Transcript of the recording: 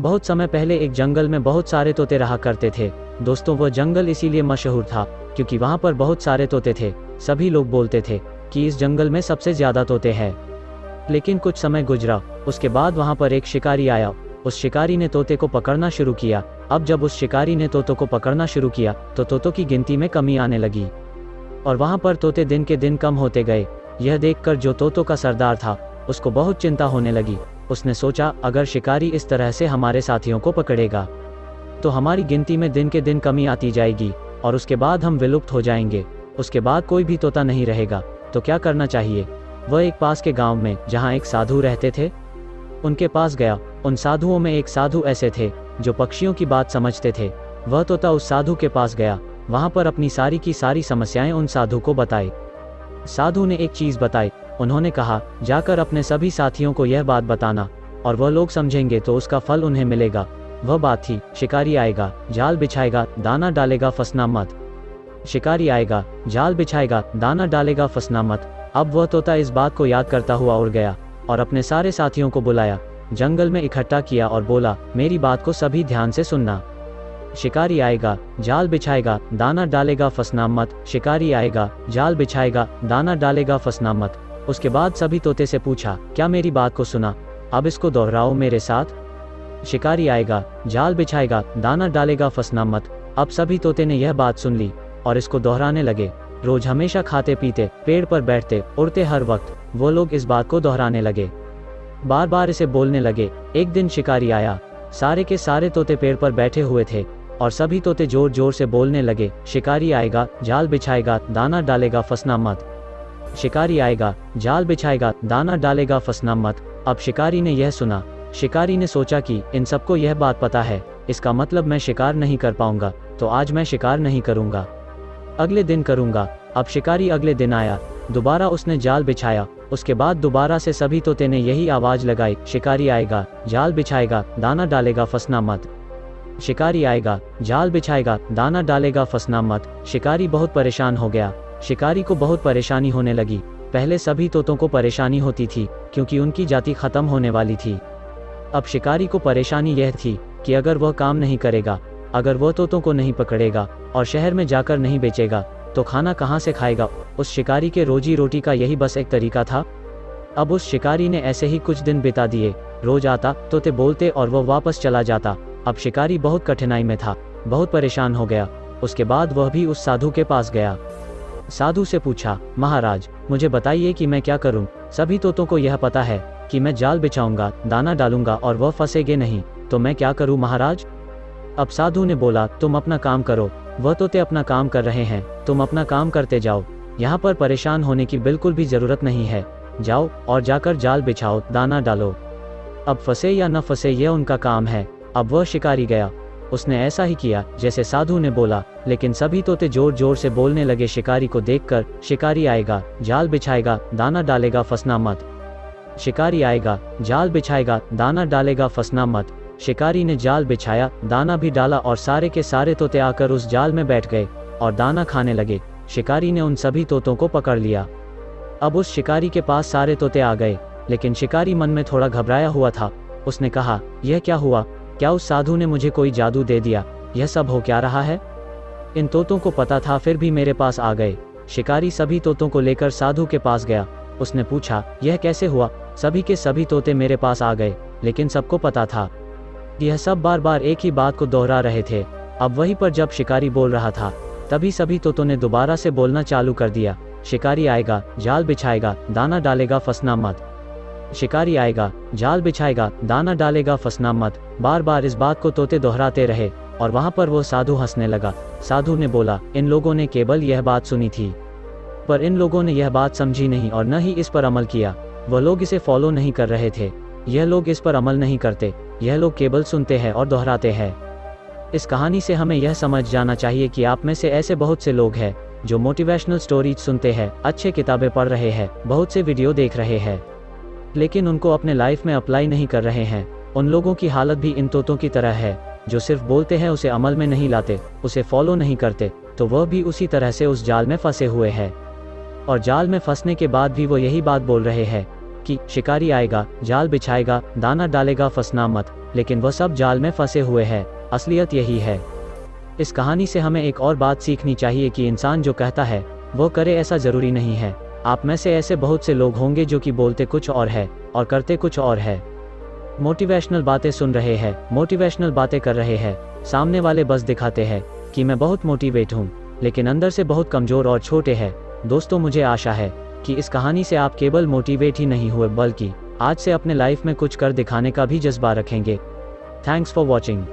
बहुत समय पहले एक जंगल में बहुत सारे तोते रहा करते थे। दोस्तों, वह जंगल इसीलिए मशहूर था क्योंकि वहाँ पर बहुत सारे तोते थे। सभी लोग बोलते थे कि इस जंगल में सबसे ज़्यादा तोते हैं। लेकिन कुछ समय गुजरा, उसके बाद वहाँ पर एक शिकारी आया। उस शिकारी ने तोते को पकड़ना शुरू किया। अब जब उस शिकारी ने तोतों को पकड़ना शुरू किया तो तोतों की गिनती में कमी आने लगी और वहाँ पर तोते दिन के दिन कम होते गए। यह देखकर जो तोतों का सरदार था उसको बहुत चिंता होने लगी। उसने सोचा, अगर शिकारी इस तरह से हमारे साथियों को पकड़ेगा तो हमारी गिनती में दिन के दिन कमी आती जाएगी और उसके बाद हम विलुप्त हो जाएंगे। उसके बाद कोई भी तोता नहीं रहेगा। तो क्या करना चाहिए? वह एक पास के गांव में जहां एक साधु रहते थे उनके पास गया। उन साधुओं में एक साधु ऐसे थे जो पक्षियों की बात समझते थे। वह तोता उस साधु के पास गया, वहां पर अपनी सारी की सारी समस्याएं उन साधु को बताई। साधु ने एक चीज बताई। उन्होंने कहा, जाकर अपने सभी साथियों को यह बात बताना और वह लोग समझेंगे तो उसका फल उन्हें मिलेगा। वह बात थी, शिकारी आएगा, जाल बिछाएगा, दाना डालेगा, फंसना मत। शिकारी आएगा, जाल बिछाएगा, दाना डालेगा, फंसना मत। अब वह तोता इस बात को याद करता हुआ उड़ गया और अपने सारे साथियों को बुलाया, जंगल में इकट्ठा किया और बोला, मेरी बात को सभी ध्यान से सुनना। शिकारी आएगा, जाल बिछाएगा, दाना डालेगा, फंसना मत। शिकारी आएगा, जाल बिछाएगा, दाना डालेगा, फंसना मत। उसके बाद सभी तोते से पूछा, क्या मेरी बात को सुना? अब इसको दोहराओ मेरे साथ। शिकारी आएगा, जाल बिछाएगा, दाना डालेगा, फंसना मत। अब सभी तोते ने यह बात सुन ली और इसको दोहराने लगे। रोज हमेशा खाते पीते, पेड़ पर बैठते, उड़ते, हर वक्त वो लोग इस बात को दोहराने लगे, बार बार इसे बोलने लगे। एक दिन शिकारी आया। सारे के सारे तोते पेड़ पर बैठे हुए थे और सभी तोते जोर जोर से बोलने लगे, शिकारी आएगा, जाल बिछाएगा, दाना डालेगा, फंसना मत। शिकारी आएगा, जाल बिछाएगा, दाना डालेगा, फंसना मत। अब शिकारी ने यह सुना। शिकारी ने सोचा कि इन सबको यह बात पता है, इसका मतलब मैं शिकार नहीं कर पाऊंगा, तो आज मैं शिकार नहीं करूंगा, अगले दिन करूंगा। अब शिकारी अगले दिन आया। दोबारा उसने जाल बिछाया। उसके बाद दोबारा से सभी तोते ने यही आवाज लगाई, शिकारी आएगा, जाल बिछाएगा, दाना डालेगा, फंसना मत। शिकारी आएगा, जाल बिछाएगा, दाना डालेगा, फंसना मत। शिकारी बहुत परेशान हो गया। शिकारी को बहुत परेशानी होने लगी। पहले सभी तोतों को परेशानी होती थी क्योंकि उनकी जाति खत्म होने वाली थी। अब शिकारी को परेशानी यह थी कि अगर वह काम नहीं करेगा, अगर वह तोतों को नहीं पकड़ेगा और शहर में जाकर नहीं बेचेगा तो खाना कहाँ से खाएगा? उस शिकारी के रोजी रोटी का यही बस एक तरीका था। अब उस शिकारी ने ऐसे ही कुछ दिन बिता दिए। रोज आता, तोते बोलते और वह वापस चला जाता। अब शिकारी बहुत कठिनाई में था, बहुत परेशान हो गया। उसके बाद वह भी उस साधु के पास गया। साधु से पूछा, महाराज मुझे बताइए कि मैं क्या करूं? सभी तोतों को यह पता है कि मैं जाल बिछाऊंगा, दाना डालूंगा और वह फंसेंगे नहीं, तो मैं क्या करूं महाराज? अब साधु ने बोला, तुम अपना काम करो, वह तोते अपना काम कर रहे हैं, तुम अपना काम करते जाओ। यहाँ पर परेशान होने की बिल्कुल भी जरूरत नहीं है। जाओ और जाकर जाल बिछाओ, दाना डालो। अब फंसे या न फंसे यह उनका काम है। अब वह शिकारी गया। उसने ऐसा ही किया जैसे साधु ने बोला, लेकिन सभी तोते जोर जोर से बोलने लगे शिकारी को देखकर, शिकारी आएगा, जाल बिछाएगा, दाना डालेगा, फंसना मत। शिकारी आएगा, जाल बिछाएगा, दाना डालेगा, फंसना मत। शिकारी ने जाल बिछाया, दाना भी डाला और सारे के सारे तोते आकर उस जाल में बैठ गए और दाना खाने लगे। शिकारी ने उन सभी तोतों को पकड़ लिया। अब उस शिकारी के पास सारे तोते आ गए, लेकिन शिकारी मन में थोड़ा घबराया हुआ था। उसने कहा, यह क्या हुआ? क्या उस साधु ने मुझे कोई जादू दे दिया? यह सब हो क्या रहा है? इन तोतों को पता था फिर भी मेरे पास आ गए। शिकारी सभी तोतों को लेकर साधु के पास गया। उसने पूछा, यह कैसे हुआ? सभी के सभी तोते मेरे पास आ गए, लेकिन सबको पता था। यह सब बार बार एक ही बात को दोहरा रहे थे। अब वहीं पर जब शिकारी बोल रहा था तभी सभी तोतों ने दोबारा से बोलना चालू कर दिया, शिकारी आएगा, जाल बिछाएगा, दाना डालेगा, फंसना मत। शिकारी आएगा, जाल बिछाएगा, दाना डालेगा, फंसना मत। बार बार इस बात को तोते दोहराते रहे और वहां पर वो साधु हंसने लगा। साधु ने बोला, इन लोगों ने केवल यह बात सुनी थी, पर इन लोगों ने यह बात समझी नहीं और न ही इस पर अमल किया। वह लोग इसे फॉलो नहीं कर रहे थे। यह लोग इस पर अमल नहीं करते, यह लोग केवल सुनते हैं और दोहराते हैं। इस कहानी से हमें यह समझ जाना चाहिए कि आप में से ऐसे बहुत से लोग हैं जो मोटिवेशनल स्टोरीज सुनते हैं, अच्छे किताबें पढ़ रहे हैं, बहुत से वीडियो देख रहे हैं, लेकिन उनको अपने लाइफ में अप्लाई नहीं कर रहे हैं। उन लोगों की हालत भी इन तोतों की तरह है जो सिर्फ बोलते हैं, उसे अमल में नहीं लाते, उसे फॉलो नहीं करते, तो वह भी उसी तरह से उस जाल में फंसे हुए हैं। और जाल में फंसने के बाद भी वो यही बात बोल रहे हैं कि शिकारी आएगा, जाल बिछाएगा, दाना डालेगा, फंसना मत, लेकिन वह सब जाल में फंसे हुए हैं। असलियत यही है। इस कहानी से हमें एक और बात सीखनी चाहिए कि इंसान जो कहता है वो करे, ऐसा ज़रूरी नहीं है। आप में से ऐसे बहुत से लोग होंगे जो कि बोलते कुछ और है और करते कुछ और है। मोटिवेशनल बातें सुन रहे हैं, मोटिवेशनल बातें कर रहे हैं, सामने वाले बस दिखाते हैं कि मैं बहुत मोटिवेट हूँ, लेकिन अंदर से बहुत कमज़ोर और छोटे हैं। दोस्तों, मुझे आशा है कि इस कहानी से आप केवल मोटिवेट ही नहीं हुए, बल्कि आज से अपने लाइफ में कुछ कर दिखाने का भी जज्बा रखेंगे। Thanks for watching.